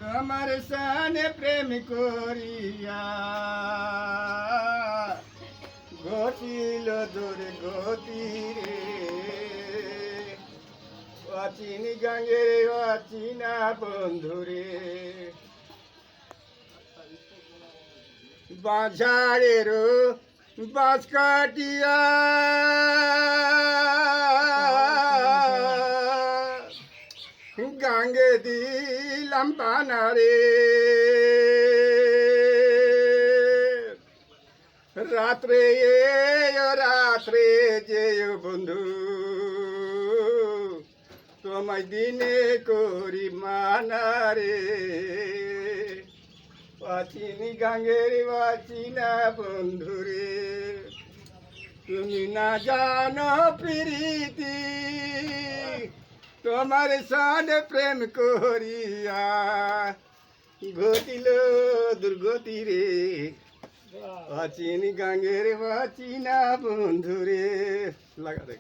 আমার সানে প্রেম করিয়া ঘটিল দূর গতি রে অচিনি গাঙ্গে অচিনা বন্ধুরে বাঝাড়েরও বাস কাটিয়া গাঙ্গে দিলাম পানারে রাত্রে রাত্রে যে বন্ধু তোমায় দিনে করি মানারে অচিনি গাঙ্গের অচিনা বন্ধুরে তুমি না জানো প্রীতি তোমার সাথে প্রেম করিয়া ঘটিল দুর্গতি রে অচিনি গাঙ্গের অচিনা বন্ধুরে লাগা